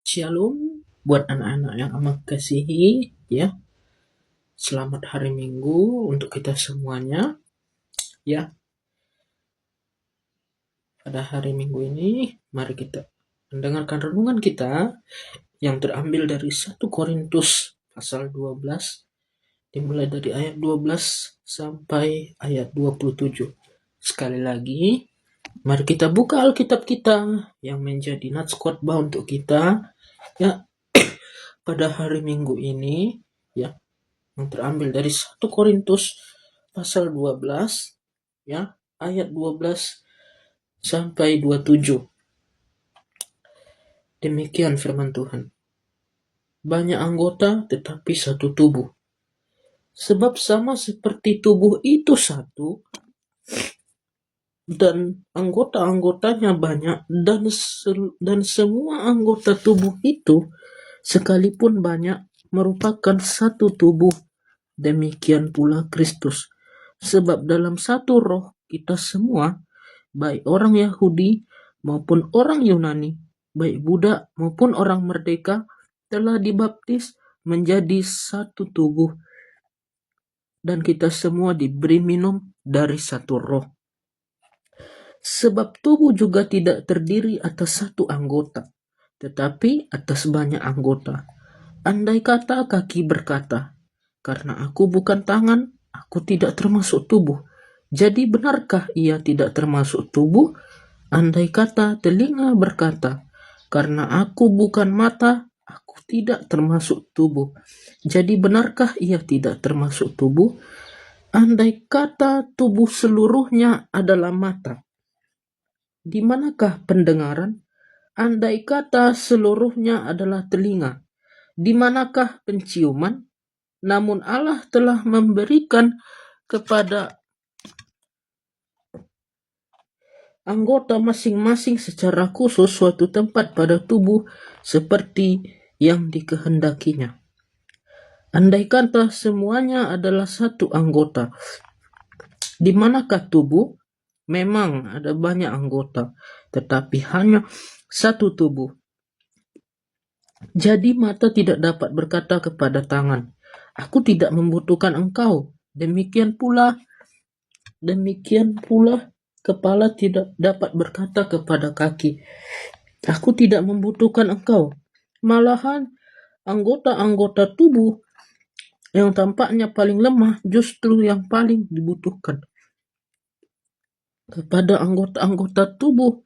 Shalom buat anak-anak yang amat kasihi ya. Selamat hari Minggu untuk kita semuanya ya. Pada hari Minggu ini mari kita mendengarkan renungan kita yang terambil dari 1 Korintus pasal 12 dimulai dari ayat 12 sampai ayat 27. Sekali lagi, mari kita buka Alkitab kita yang menjadi nats khotbah untuk kita ya pada hari Minggu ini ya, yang terambil dari 1 Korintus pasal 12 ya, ayat 12 sampai 27. Demikian firman Tuhan. Banyak anggota tetapi satu tubuh. Sebab sama seperti tubuh itu satu dan anggota-anggotanya banyak dan semua anggota tubuh itu sekalipun banyak merupakan satu tubuh. Demikian pula Kristus. Sebab dalam satu roh kita semua, baik orang Yahudi maupun orang Yunani, baik budak maupun orang merdeka, telah dibaptis menjadi satu tubuh, dan kita semua diberi minum dari satu roh. Sebab tubuh juga tidak terdiri atas satu anggota, tetapi atas banyak anggota. Andai kata kaki berkata, "Karena aku bukan tangan, aku tidak termasuk tubuh." Jadi benarkah ia tidak termasuk tubuh? Andai kata telinga berkata, "Karena aku bukan mata, aku tidak termasuk tubuh." Jadi benarkah ia tidak termasuk tubuh? Andai kata tubuh seluruhnya adalah mata, di manakah pendengaran? Andai kata seluruhnya adalah telinga, di manakah penciuman? Namun Allah telah memberikan kepada anggota masing-masing secara khusus suatu tempat pada tubuh seperti yang dikehendakinya. Andai kata semuanya adalah satu anggota, di manakah tubuh? Memang ada banyak anggota, tetapi hanya satu tubuh. Jadi mata tidak dapat berkata kepada tangan, "Aku tidak membutuhkan engkau." Demikian pula kepala tidak dapat berkata kepada kaki, "Aku tidak membutuhkan engkau." Malahan anggota-anggota tubuh yang tampaknya paling lemah justru yang paling dibutuhkan. Kepada anggota-anggota tubuh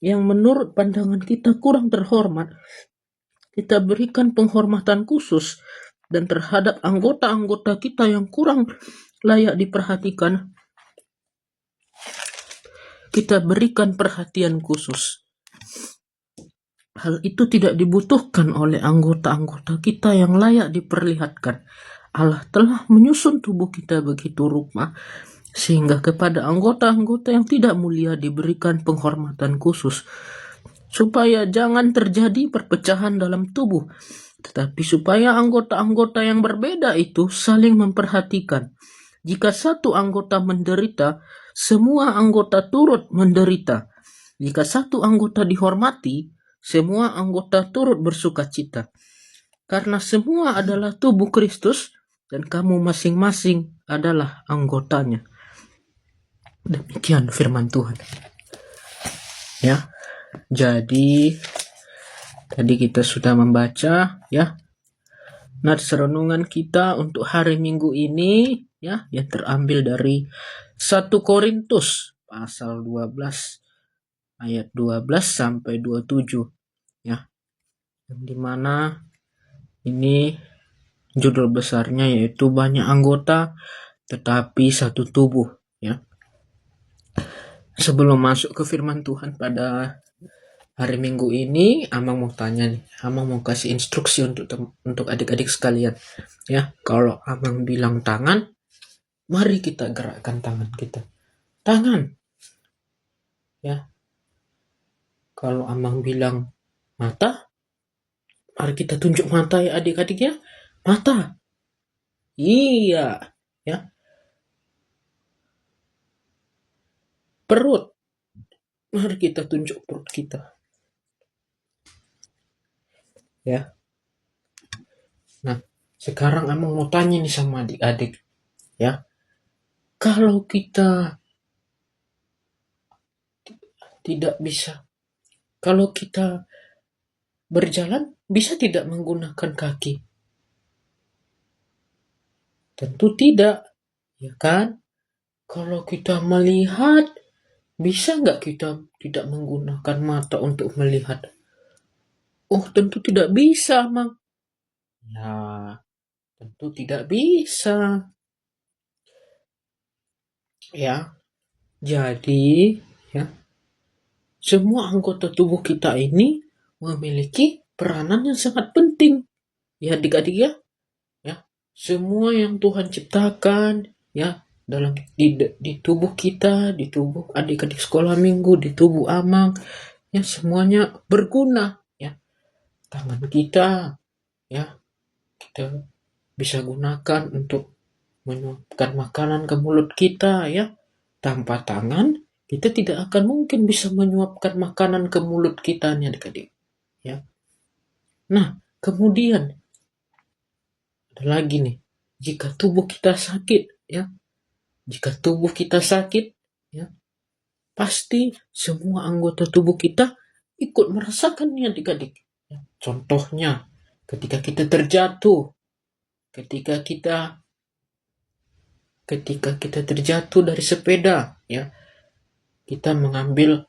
yang menurut pandangan kita kurang terhormat, kita berikan penghormatan khusus, dan terhadap anggota-anggota kita yang kurang layak diperhatikan, kita berikan perhatian khusus. Hal itu tidak dibutuhkan oleh anggota-anggota kita yang layak diperlihatkan. Allah telah menyusun tubuh kita begitu rupa sehingga kepada anggota-anggota yang tidak mulia diberikan penghormatan khusus, supaya jangan terjadi perpecahan dalam tubuh, tetapi supaya anggota-anggota yang berbeda itu saling memperhatikan. Jika satu anggota menderita, semua anggota turut menderita. Jika satu anggota dihormati, semua anggota turut bersukacita. Karena semua adalah tubuh Kristus dan kamu masing-masing adalah anggotanya. Demikian firman Tuhan. Ya. Jadi tadi kita sudah membaca ya nats renungan kita untuk hari Minggu ini ya, yang terambil dari 1 Korintus pasal 12 ayat 12 sampai 27 ya. Yang dimana ini judul besarnya yaitu banyak anggota tetapi satu tubuh ya. Sebelum masuk ke firman Tuhan pada hari Minggu ini, Amang mau tanya nih, Amang mau kasih instruksi untuk adik-adik sekalian ya. Kalau Amang bilang tangan, mari kita gerakkan tangan kita. Tangan ya. Kalau Amang bilang mata, mari kita tunjuk mata ya adik-adik ya. Mata. Iya ya. Perut. Mari kita tunjuk perut kita. ya. Nah, sekarang Amang mau tanya nih sama adik-adik, ya. Kalau kita tidak bisa, kalau kita berjalan, bisa tidak menggunakan kaki? Tentu tidak, ya kan? Kalau kita melihat, bisa nggak kita tidak menggunakan mata untuk melihat? Oh, tentu tidak bisa, Mang. Ya, tentu tidak bisa. Ya, jadi, ya, semua anggota tubuh kita ini memiliki peranan yang sangat penting. Ya, adik-adik ya. Ya, semua yang Tuhan ciptakan, ya, di tubuh kita, di tubuh adik-adik sekolah minggu, di tubuh Amang, ya semuanya berguna, ya. Tangan kita, ya, kita bisa gunakan untuk menyuapkan makanan ke mulut kita, ya. Tanpa tangan, kita tidak akan mungkin bisa menyuapkan makanan ke mulut kita nih adik-adik, ya. Nah, kemudian ada lagi nih, jika tubuh kita sakit, ya, jika tubuh kita sakit, ya, pasti semua anggota tubuh kita ikut merasakannya adik-adik. Ya, contohnya, ketika kita terjatuh, ketika kita terjatuh dari sepeda, ya, kita mengambil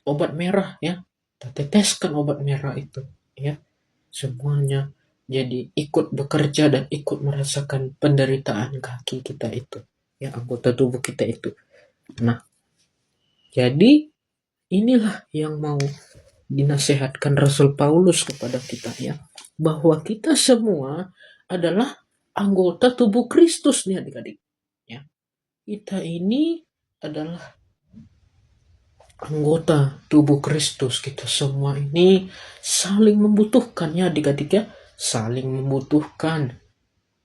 obat merah, ya, kita teteskan obat merah itu, ya, semuanya jadi ikut bekerja dan ikut merasakan penderitaan kaki kita itu, ya, anggota tubuh kita itu. Nah, jadi inilah yang mau dinasehatkan Rasul Paulus kepada kita, ya, bahwa kita semua adalah anggota tubuh Kristus nih adik-adik, ya. Kita ini adalah anggota tubuh Kristus. Kita semua ini saling membutuhkan, ya adik-adik ya, saling membutuhkan,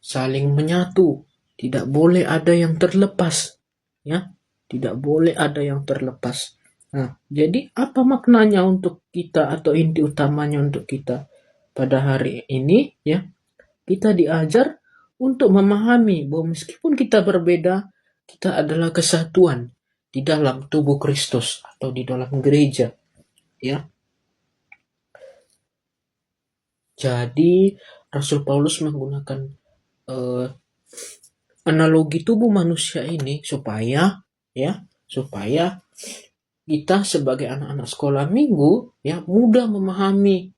saling menyatu. Tidak boleh ada yang terlepas, ya. Tidak boleh ada yang terlepas. Nah, jadi apa maknanya untuk kita atau inti utamanya untuk kita pada hari ini, ya? Kita diajar untuk memahami bahwa meskipun kita berbeda, kita adalah kesatuan di dalam tubuh Kristus atau di dalam gereja, ya. Jadi Rasul Paulus menggunakan analogi tubuh manusia ini supaya kita sebagai anak-anak sekolah minggu, ya, mudah memahami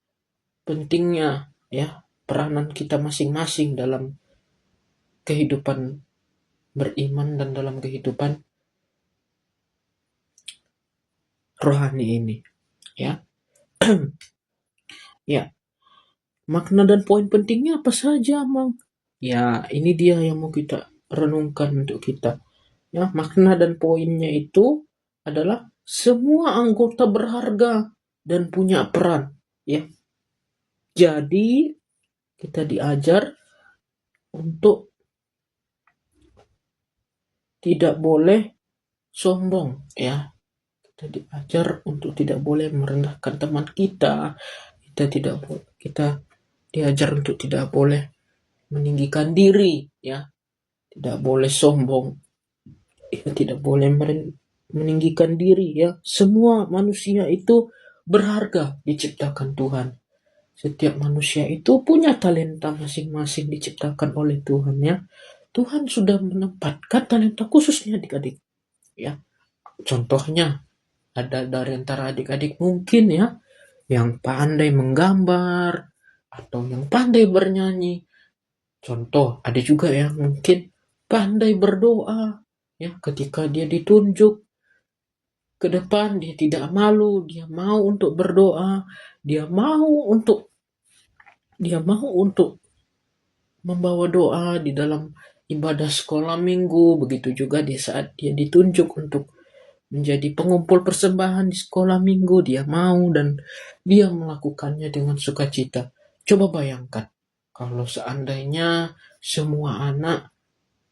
pentingnya, ya, peranan kita masing-masing dalam kehidupan beriman dan dalam kehidupan rohani ini, ya. Ya, makna dan poin pentingnya apa saja, Mang? Ya, ini dia yang mau kita renungkan untuk kita. Ya, makna dan poinnya itu adalah semua anggota berharga dan punya peran, ya. Jadi kita diajar untuk tidak boleh sombong, ya. Kita diajar untuk tidak boleh merendahkan teman kita. Kita diajar untuk tidak boleh meninggikan diri, ya. Tidak boleh sombong, ya, tidak boleh meninggikan diri, ya. Semua manusia itu berharga diciptakan Tuhan. Setiap manusia itu punya talenta masing-masing diciptakan oleh Tuhan, ya. Tuhan sudah menempatkan talenta khususnya adik-adik, ya. Contohnya ada dari antara adik-adik mungkin, ya, yang pandai menggambar atau yang pandai bernyanyi. Contoh, ada juga yang mungkin pandai berdoa, ya, ketika dia ditunjuk ke depan dia tidak malu, dia mau untuk berdoa, dia mau untuk membawa doa di dalam ibadah sekolah minggu. Begitu juga di saat dia ditunjuk untuk menjadi pengumpul persembahan di sekolah minggu, dia mau dan dia melakukannya dengan sukacita. Coba bayangkan kalau seandainya semua anak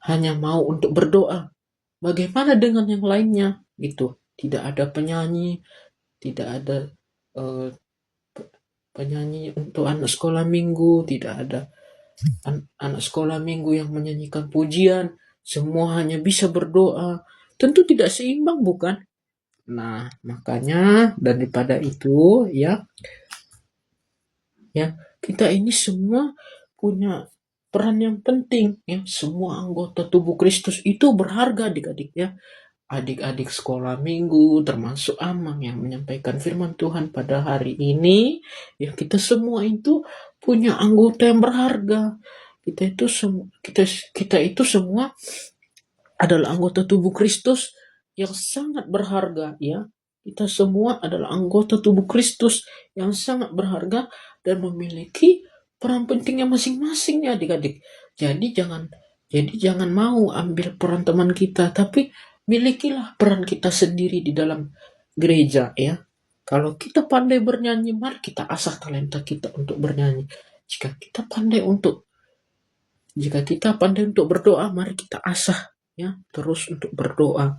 hanya mau untuk berdoa, bagaimana dengan yang lainnya? Gitu. Tidak ada penyanyi, tidak ada penyanyi untuk anak sekolah minggu, tidak ada anak sekolah minggu yang menyanyikan pujian, semua hanya bisa berdoa. Tentu tidak seimbang, bukan? Nah, makanya daripada itu ya kita ini semua punya peran yang penting ya. Semua anggota tubuh Kristus itu berharga, adik-adik ya. Adik-adik sekolah minggu termasuk Amang yang menyampaikan firman Tuhan pada hari ini, ya kita semua itu punya anggota yang berharga. Kita itu semua adalah anggota tubuh Kristus yang sangat berharga ya. Kita semua adalah anggota tubuh Kristus yang sangat berharga dan memiliki peran pentingnya masing-masing ya, adik-adik. Jadi jangan mau ambil peran teman kita, tapi milikilah peran kita sendiri di dalam gereja ya. Kalau kita pandai bernyanyi, mari kita asah talenta kita untuk bernyanyi. Jika kita pandai untuk berdoa, mari kita asah ya terus untuk berdoa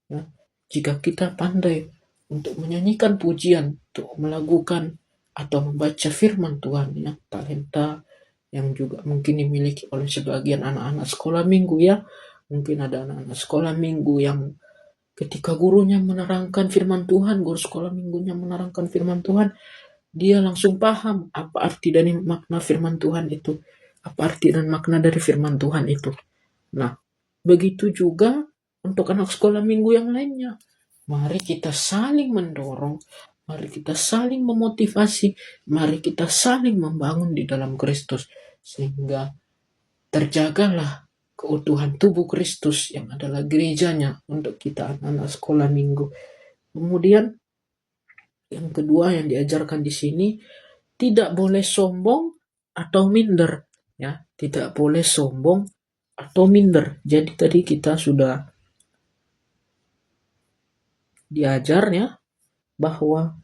ya. Jika kita pandai untuk menyanyikan pujian, untuk melakukan atau membaca firman Tuhan ya, talenta yang juga mungkin dimiliki oleh sebagian anak-anak sekolah minggu ya. Mungkin ada anak-anak sekolah minggu yang ketika gurunya menerangkan firman Tuhan, guru sekolah minggunya menerangkan firman Tuhan, dia langsung paham apa arti dan makna firman Tuhan itu. Apa arti dan makna dari firman Tuhan itu. Nah, begitu juga untuk anak sekolah minggu yang lainnya. Mari kita saling mendorong, mari kita saling memotivasi, mari kita saling membangun di dalam Kristus, sehingga terjagalah keutuhan tubuh Kristus yang adalah gerejanya untuk kita anak-anak sekolah minggu. Kemudian yang kedua yang diajarkan di sini, tidak boleh sombong atau minder ya, tidak boleh sombong atau minder. Jadi tadi kita sudah diajar ya bahwa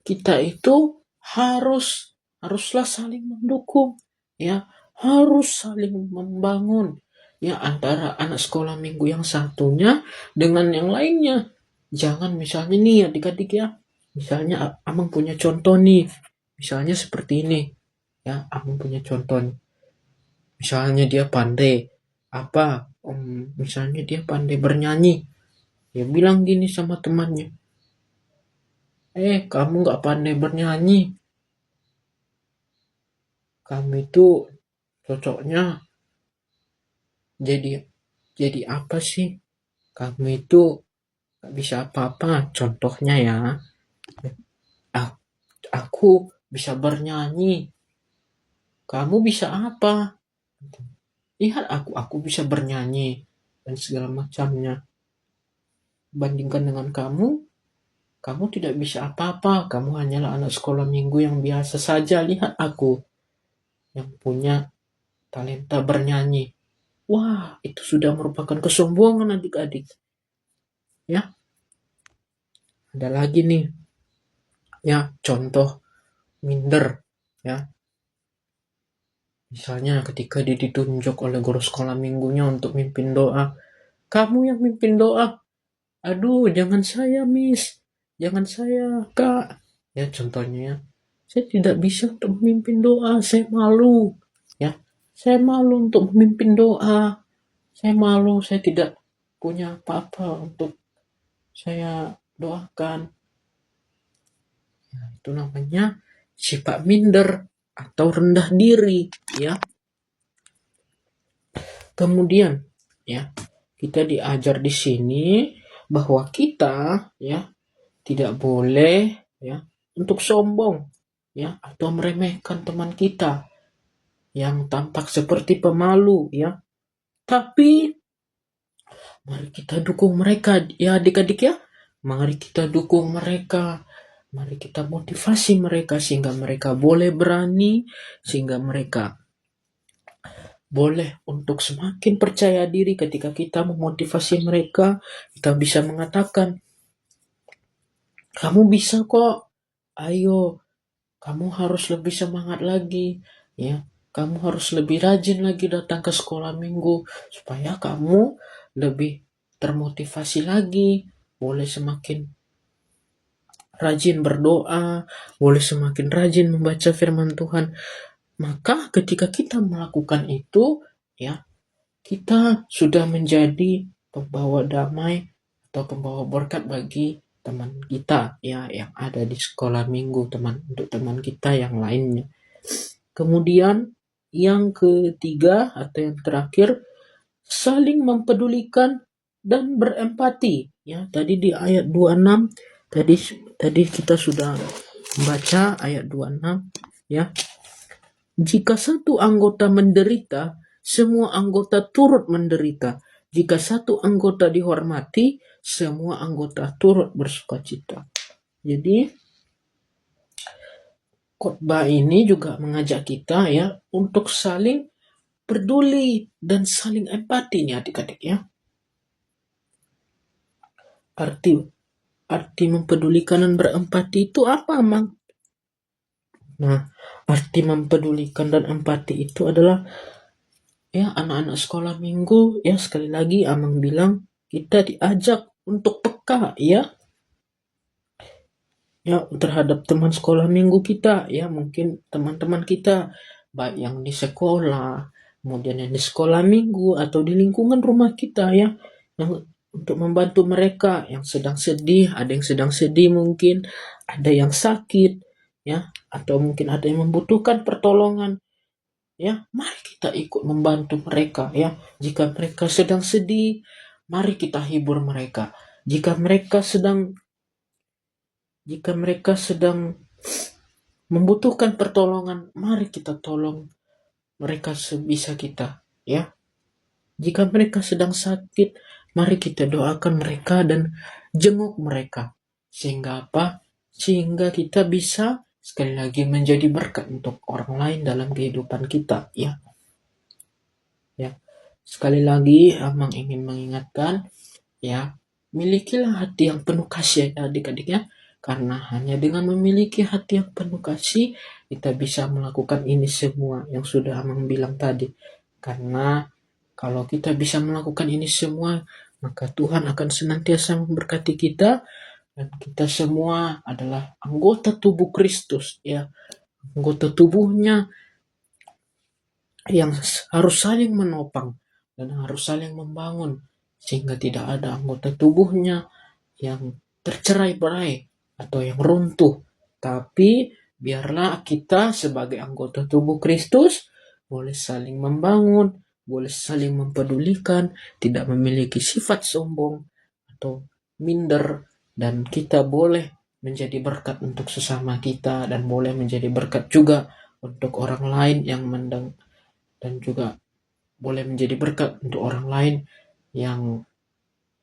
kita itu haruslah saling mendukung ya, harus saling membangun ya antara anak sekolah minggu yang satunya dengan yang lainnya. Jangan misalnya nih adik-adik ya, misalnya Amang punya contoh nih, misalnya seperti ini ya, Amang punya contoh nih. Misalnya dia pandai misalnya dia pandai bernyanyi, dia bilang gini sama temannya, kamu gak pandai bernyanyi, kamu itu cocoknya jadi apa sih, kamu itu gak bisa apa-apa. Contohnya ya, aku bisa bernyanyi, kamu bisa apa? Lihat aku bisa bernyanyi dan segala macamnya. Bandingkan dengan kamu tidak bisa apa-apa, kamu hanyalah anak sekolah minggu yang biasa saja. Lihat aku yang punya talenta bernyanyi. Wah, itu sudah merupakan kesombongan adik-adik. Ya. Ada lagi nih. Ya, contoh minder ya. Misalnya ketika dia ditunjuk oleh guru sekolah minggunya untuk mimpin doa, kamu yang mimpin doa. Aduh, jangan saya, Miss. Jangan saya, Kak. Ya, contohnya. Saya tidak bisa untuk memimpin doa. Saya malu. Ya, saya malu untuk memimpin doa. Saya malu. Saya tidak punya apa-apa untuk saya doakan. Ya, itu namanya sifat minder atau rendah diri. Ya. Kemudian, ya, kita diajar di sini bahwa kita ya tidak boleh ya untuk sombong ya atau meremehkan teman kita yang tampak seperti pemalu ya. Tapi mari kita dukung mereka ya adik-adik ya. Mari kita dukung mereka. Mari kita motivasi mereka sehingga mereka boleh berani, sehingga mereka boleh untuk semakin percaya diri. Ketika kita memotivasi mereka, kita bisa mengatakan, kamu bisa kok, ayo, kamu harus lebih semangat lagi, ya. Kamu harus lebih rajin lagi datang ke sekolah minggu, supaya kamu lebih termotivasi lagi, boleh semakin rajin berdoa, boleh semakin rajin membaca firman Tuhan. Maka ketika kita melakukan itu, ya, kita sudah menjadi pembawa damai atau pembawa berkat bagi teman kita, ya, yang ada di sekolah minggu, untuk teman kita yang lainnya. Kemudian yang ketiga atau yang terakhir, saling mempedulikan dan berempati. Ya, tadi di ayat 26 tadi kita sudah membaca ayat 26, ya. Jika satu anggota menderita, semua anggota turut menderita. Jika satu anggota dihormati, semua anggota turut bersukacita. Jadi khotbah ini juga mengajak kita, ya, untuk saling peduli dan saling empati nih adik-adik, ya. Arti mempedulikan dan berempati itu apa, Mang? Nah, arti mempedulikan dan empati itu adalah, ya, anak-anak sekolah minggu, ya, sekali lagi Amang bilang kita diajak untuk peka, ya, terhadap teman sekolah minggu kita, ya, mungkin teman-teman kita baik yang di sekolah, kemudian yang di sekolah minggu atau di lingkungan rumah kita, ya, yang untuk membantu mereka yang sedang sedih, ada yang sedang sedih mungkin, ada yang sakit, ya, atau mungkin ada yang membutuhkan pertolongan, ya, mari kita ikut membantu mereka, ya. Jika mereka sedang sedih, mari kita hibur mereka. Jika mereka sedang membutuhkan pertolongan, mari kita tolong mereka sebisa kita, ya. Jika mereka sedang sakit, mari kita doakan mereka dan jenguk mereka. Sehingga apa? Sehingga kita bisa sekali lagi menjadi berkat untuk orang lain dalam kehidupan kita, ya. Ya. Sekali lagi Amang ingin mengingatkan, ya, milikilah hati yang penuh kasih, ya, adik-adik, ya. Karena hanya dengan memiliki hati yang penuh kasih, kita bisa melakukan ini semua yang sudah Amang bilang tadi. Karena kalau kita bisa melakukan ini semua, maka Tuhan akan senantiasa memberkati kita, dan kita semua adalah anggota tubuh Kristus, ya. Anggota tubuhnya yang harus saling menopang dan harus saling membangun, sehingga tidak ada anggota tubuhnya yang tercerai-berai atau yang runtuh. Tapi biarlah kita sebagai anggota tubuh Kristus boleh saling membangun, boleh saling mempedulikan, tidak memiliki sifat sombong atau minder, dan kita boleh menjadi berkat untuk sesama kita dan boleh menjadi berkat juga untuk orang lain yang dan juga boleh menjadi berkat untuk orang lain yang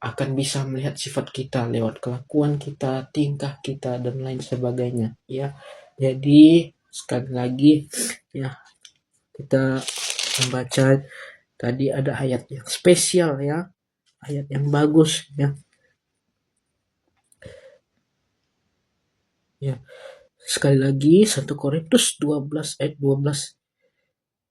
akan bisa melihat sifat kita lewat kelakuan kita, tingkah kita, dan lain sebagainya, ya. Jadi sekali lagi, ya, kita membaca tadi ada ayat yang spesial, ya, ayat yang bagus, ya. Ya, sekali lagi 1 Korintus 12 ayat 12.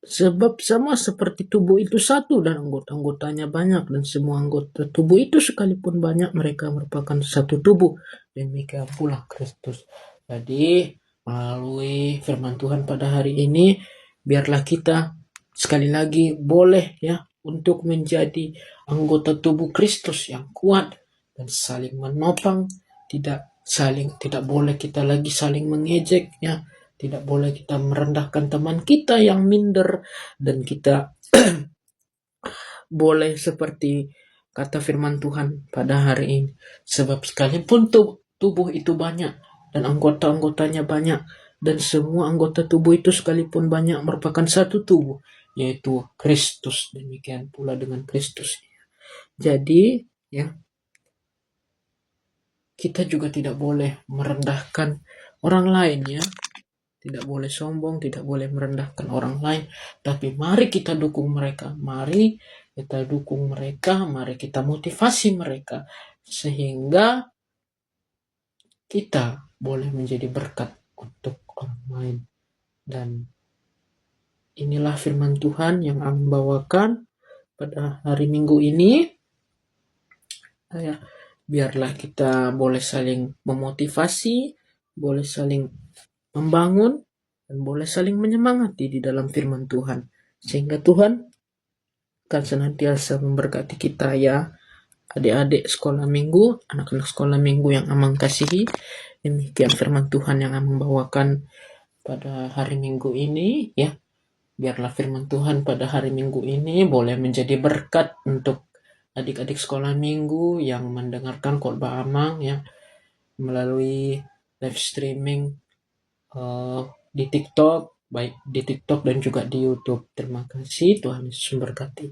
Sebab sama seperti tubuh itu satu dan anggota-anggotanya banyak, dan semua anggota tubuh itu sekalipun banyak, mereka merupakan satu tubuh. Demikian pula Kristus. Jadi melalui firman Tuhan pada hari ini, biarlah kita sekali lagi boleh, ya, untuk menjadi anggota tubuh Kristus yang kuat dan saling menopang, tidak boleh kita lagi saling mengejek, ya. Tidak boleh kita merendahkan teman kita yang minder, dan kita boleh seperti kata firman Tuhan pada hari ini, sebab sekalipun tubuh itu banyak dan anggota-anggotanya banyak, dan semua anggota tubuh itu sekalipun banyak merupakan satu tubuh, yaitu Kristus. Demikian pula dengan Kristus. Jadi, ya, kita juga tidak boleh merendahkan orang lain, ya. Tidak boleh sombong, tidak boleh merendahkan orang lain, tapi mari kita dukung mereka, mari kita motivasi mereka, sehingga kita boleh menjadi berkat untuk orang lain. Dan inilah firman Tuhan yang Am bawakan pada hari Minggu ini. Biarlah kita boleh saling memotivasi, boleh saling membangun, dan boleh saling menyemangati di dalam firman Tuhan. Sehingga Tuhan akan senantiasa memberkati kita ya, adik-adik sekolah minggu, anak-anak sekolah minggu yang Amang kasihi. Demikian firman Tuhan yang Amang bawakan pada hari Minggu ini ya. Biarlah firman Tuhan pada hari Minggu ini boleh menjadi berkat untuk adik-adik sekolah minggu yang mendengarkan khotbah Amang ya melalui live streaming di TikTok, baik di TikTok dan juga di YouTube. Terima kasih, Tuhan Yesus memberkati.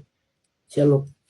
Shalom.